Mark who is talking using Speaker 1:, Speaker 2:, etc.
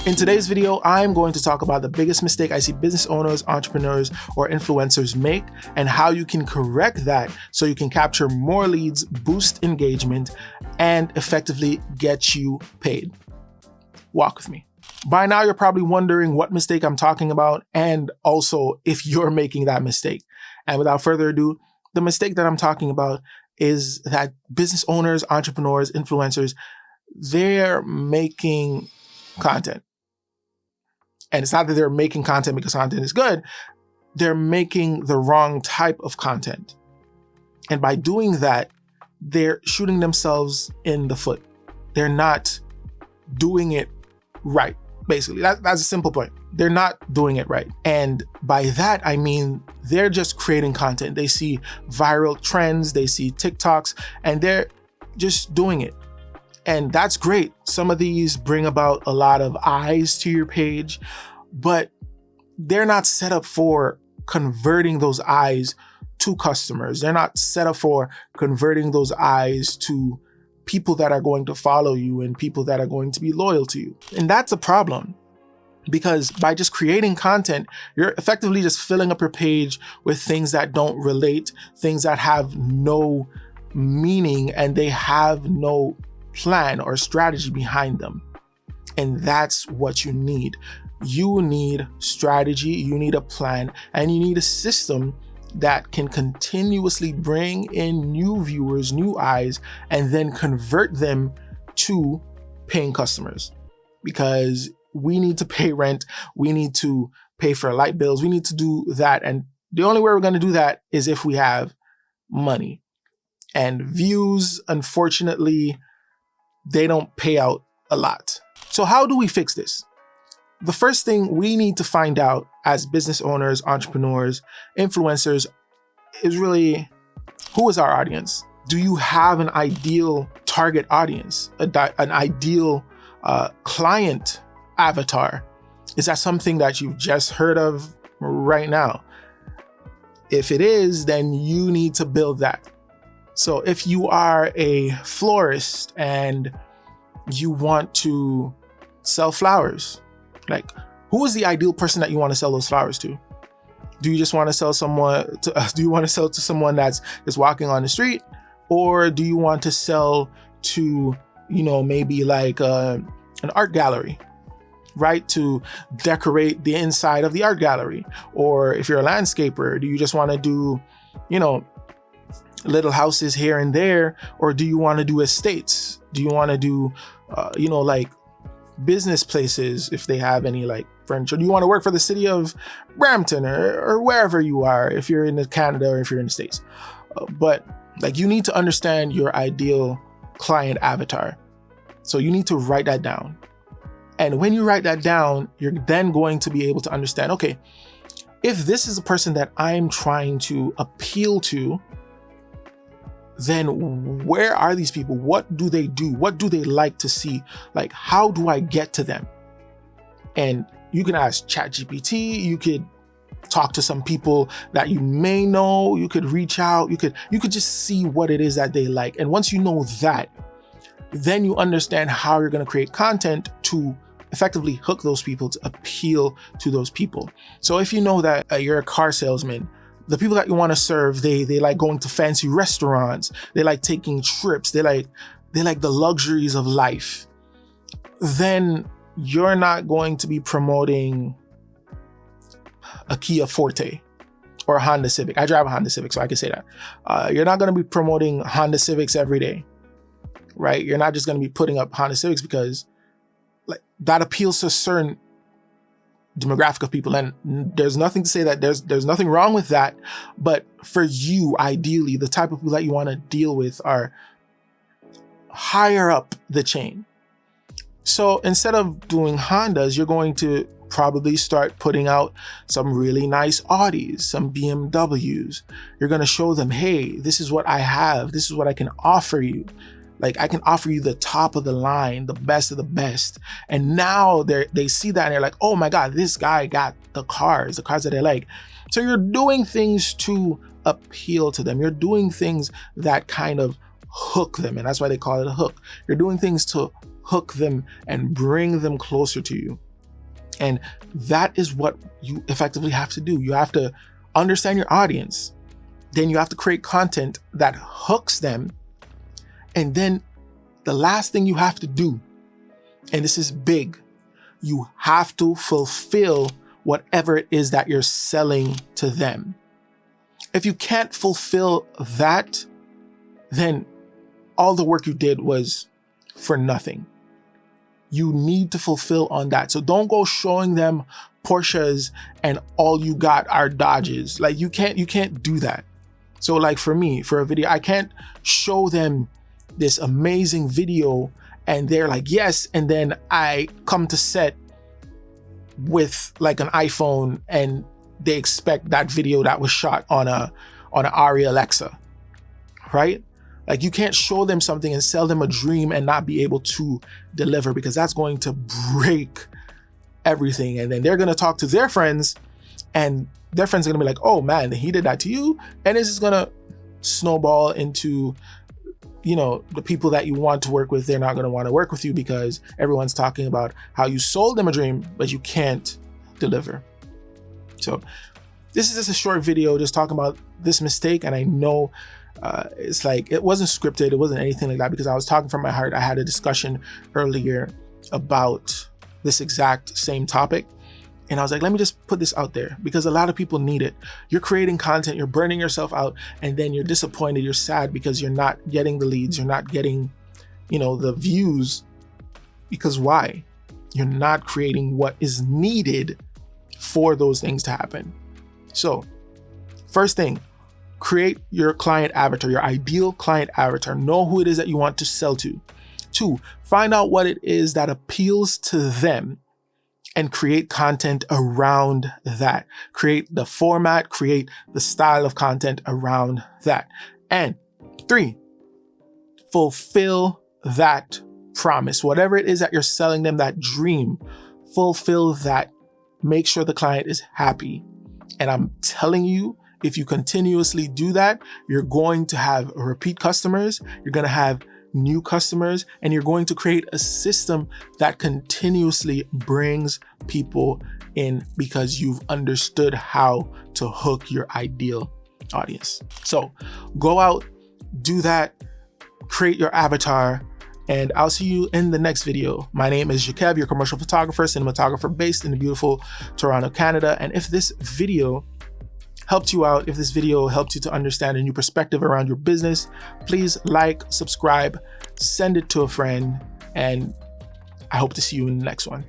Speaker 1: In today's video, I'm going to talk about the biggest mistake I see business owners, entrepreneurs, or influencers make and how you can correct that so you can capture more leads, boost engagement, and effectively get you paid. Walk with me. By now, you're probably wondering what mistake I'm talking about and also if you're making that mistake. And without further ado, the mistake that I'm talking about is that business owners, entrepreneurs, influencers, they're making content. And it's not that they're making content because content is good. They're making the wrong type of content. And by doing that, they're shooting themselves in the foot. They're not doing it right. Basically, that's a simple point. They're not doing it right. And by that, I mean, they're just creating content. They see viral trends, they see TikToks, and they're just doing it. And that's great. Some of these bring about a lot of eyes to your page, but they're not set up for converting those eyes to customers. They're not set up for converting those eyes to people that are going to follow you and people that are going to be loyal to you. And that's a problem because by just creating content, you're effectively just filling up your page with things that don't relate, things that have no meaning, and they have no plan or strategy behind them. And that's what you need. You need strategy, you need a plan, and you need a system that can continuously bring in new viewers, new eyes, and then convert them to paying customers. Because we need to pay rent, we need to pay for light bills, we need to do that. And the only way we're going to do that is if we have money. And views, unfortunately, they don't pay out a lot. So how do we fix this? The first thing we need to find out as business owners, entrepreneurs, influencers is really, who is our audience? Do you have an ideal target audience, an ideal client avatar? Is that something that you've just heard of right now? If it is, then you need to build that. So if you are a florist and you want to sell flowers, like, who is the ideal person that you want to sell those flowers to? Do you just want to sell to someone that's just walking on the street? Or do you want to sell to, maybe like an art gallery, right? To decorate the inside of the art gallery? Or if you're a landscaper, do you just want to do, little houses here and there? Or do you want to do estates? Do you want to do, like business places, if they have any like furniture? Do you want to work for the city of Brampton or wherever you are, if you're in Canada or if you're in the States? But like, you need to understand your ideal client avatar. So you need to write that down. And when you write that down, you're then going to be able to understand, okay, if this is a person that I'm trying to appeal to, then where are these people? What do they do? What do they like to see? Like, how do I get to them? And you can ask ChatGPT, you could talk to some people that you may know, you could reach out, you could just see what it is that they like. And once you know that, then you understand how you're going to create content to effectively hook those people, to appeal to those people. So if you know that you're a car salesman, the people that you want to serve, they like going to fancy restaurants, they like taking trips, they like the luxuries of life, then you're not going to be promoting a Kia Forte or a Honda Civic. I drive a Honda Civic, so I can say that. You're not going to be promoting Honda Civics every day, right? You're not just going to be putting up Honda Civics because like that appeals to a certain demographic of people, and there's nothing to say that there's nothing wrong with that. But for you, ideally, the type of people that you want to deal with are higher up the chain. So instead of doing Hondas, you're going to probably start putting out some really nice Audis, some BMWs. You're going to show them, hey, this is what I have, this is what I can offer you. Like, I can offer you the top of the line, the best of the best. And now they see that and they're like, oh my God, this guy got the cars that they like. So you're doing things to appeal to them. You're doing things that kind of hook them. And that's why they call it a hook. You're doing things to hook them and bring them closer to you. And that is what you effectively have to do. You have to understand your audience. Then you have to create content that hooks them. And then the last thing you have to do, and this is big, you have to fulfill whatever it is that you're selling to them. If you can't fulfill that, then all the work you did was for nothing. You need to fulfill on that. So don't go showing them Porsches and all you got are Dodges. Like you can't do that. So like for me, for a video, I can't show them this amazing video and they're like, yes. And then I come to set with like an iPhone and they expect that video that was shot on an Arri Alexa, right? Like you can't show them something and sell them a dream and not be able to deliver, because that's going to break everything. And then they're going to talk to their friends and their friends are going to be like, oh man, he did that to you. And this is going to snowball into, you know, the people that you want to work with, they're not going to want to work with you because everyone's talking about how you sold them a dream, but you can't deliver. So this is just a short video just talking about this mistake. And I know it's like, it wasn't scripted. It wasn't anything like that because I was talking from my heart. I had a discussion earlier about this exact same topic. And I was like, let me just put this out there because a lot of people need it. You're creating content, you're burning yourself out, and then you're disappointed, you're sad because you're not getting the leads, you're not getting, you know, the views. Because why? You're not creating what is needed for those things to happen. So first thing, create your client avatar, your ideal client avatar. Know who it is that you want to sell to. 2, find out what it is that appeals to them and create content around that. Create the format, create the style of content around that. And 3, fulfill that promise. Whatever it is that you're selling them, that dream, fulfill that. Make sure the client is happy. And I'm telling you, if you continuously do that, you're going to have repeat customers, you're going to have new customers, and you're going to create a system that continuously brings people in because you've understood how to hook your ideal audience. So go out, do that, create your avatar, and I'll see you in the next video. My name is Jakev, your commercial photographer, cinematographer based in the beautiful Toronto, Canada. And if this video helped you out, if this video helped you to understand a new perspective around your business, please like, subscribe, send it to a friend, and I hope to see you in the next one.